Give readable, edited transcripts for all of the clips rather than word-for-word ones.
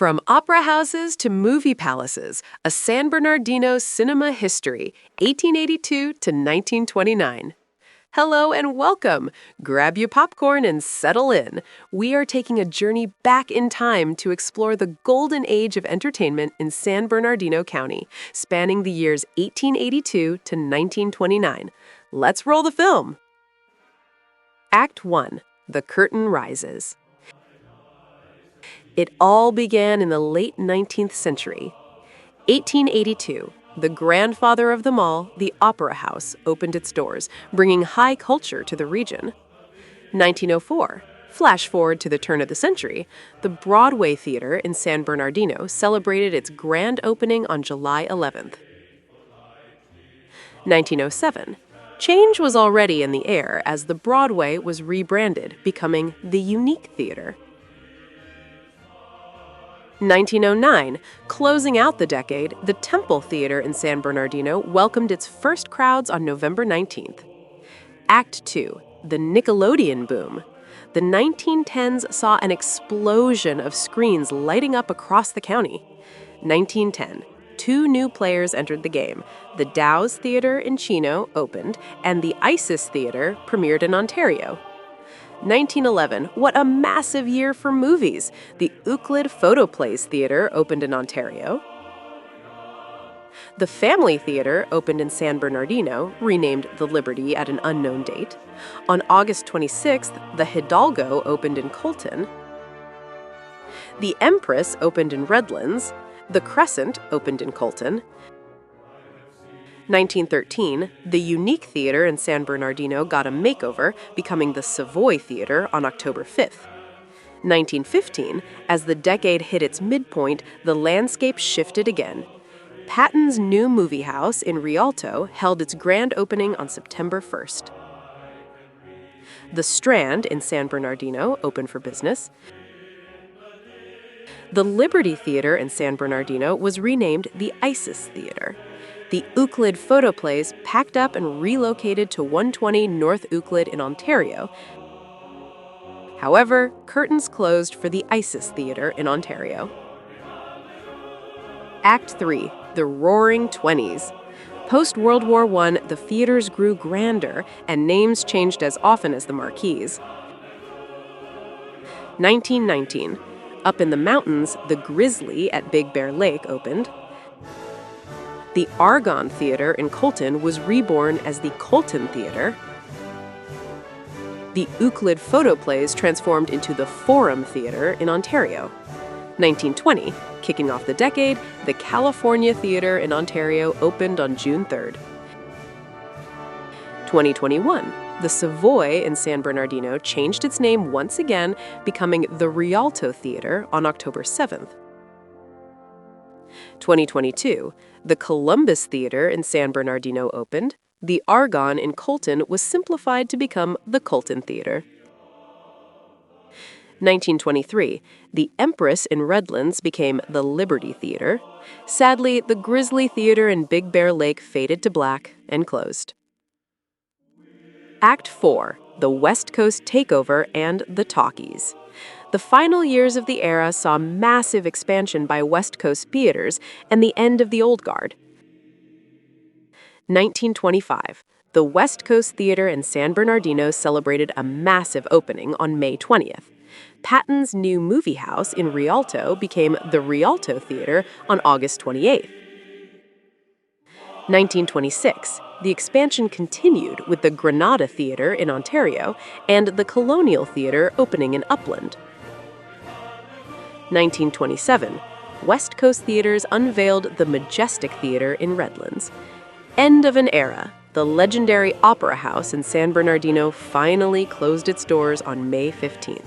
From opera houses to movie palaces, a San Bernardino cinema history, 1882 to 1929. Hello and welcome. Grab your popcorn and settle in. We are taking a journey back in time to explore the golden age of entertainment in San Bernardino County, spanning the years 1882 to 1929. Let's roll the film. Act 1. The Curtain Rises. It all began in the late 19th century. 1882, the grandfather of them all, the Opera House, opened its doors, bringing high culture to the region. 1904, flash forward to the turn of the century, the Broadway Theater in San Bernardino celebrated its grand opening on July 11th. 1907, change was already in the air as the Broadway was rebranded, becoming the Unique Theater. 1909, closing out the decade, the Temple Theater in San Bernardino welcomed its first crowds on November 19th. Act 2, the Nickelodeon boom. The 1910s saw an explosion of screens lighting up across the county. 1910, two new players entered the game. The Dow's Theater in Chino opened, and the Isis Theater premiered in Ontario. 1911, what a massive year for movies. The Euclid Photoplays Theater opened in Ontario. The Family Theater opened in San Bernardino, renamed the Liberty at an unknown date. On August 26th, the Hidalgo opened in Colton. The Empress opened in Redlands. The Crescent opened in Colton. 1913, the Unique Theater in San Bernardino got a makeover, becoming the Savoy Theater on October 5th. 1915, as the decade hit its midpoint, the landscape shifted again. Patton's new movie house in Rialto held its grand opening on September 1st. The Strand in San Bernardino opened for business. The Liberty Theater in San Bernardino was renamed the Isis Theater. The Euclid Photoplays packed up and relocated to 120 North Euclid in Ontario. However, curtains closed for the Isis Theater in Ontario. Act 3. The Roaring Twenties. Post-World War I, the theaters grew grander, and names changed as often as the marquees. 1919. Up in the mountains, the Grizzly at Big Bear Lake opened. The Argonne Theater in Colton was reborn as the Colton Theater. The Euclid Photoplays transformed into the Forum Theater in Ontario. 1920, kicking off the decade, the California Theater in Ontario opened on June 3rd. 2021, the Savoy in San Bernardino changed its name once again, becoming the Rialto Theater on October 7th. 2022, the Columbus Theater in San Bernardino opened. The Argonne in Colton was simplified to become the Colton Theater. 1923, the Empress in Redlands became the Liberty Theater. Sadly, the Grizzly Theater in Big Bear Lake faded to black and closed. Act 4, the West Coast Takeover and the Talkies. The final years of the era saw massive expansion by West Coast theaters and the end of the old guard. 1925, the West Coast Theater in San Bernardino celebrated a massive opening on May 20th. Patton's new movie house in Rialto became the Rialto Theater on August 28th. 1926, the expansion continued with the Granada Theater in Ontario and the Colonial Theater opening in Upland. 1927, West Coast Theaters unveiled the Majestic Theater in Redlands. End of an era. The legendary Opera House in San Bernardino finally closed its doors on May 15th.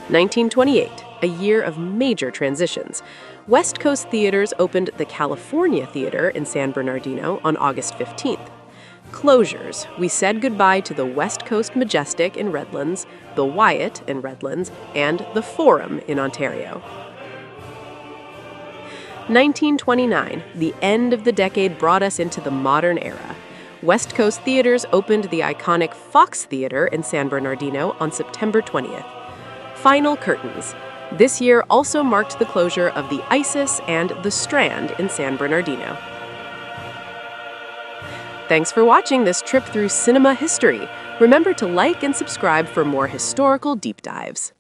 1928, a year of major transitions. West Coast Theaters opened the California Theater in San Bernardino on August 15th. Closures. We said goodbye to the West Coast Majestic in Redlands, the Wyatt in Redlands, and the Forum in Ontario. 1929, the end of the decade brought us into the modern era. West Coast Theaters opened the iconic Fox Theater in San Bernardino on September 20th. Final curtains. This year also marked the closure of the Isis and the Strand in San Bernardino. Thanks for watching this trip through cinema history. Remember to like and subscribe for more historical deep dives.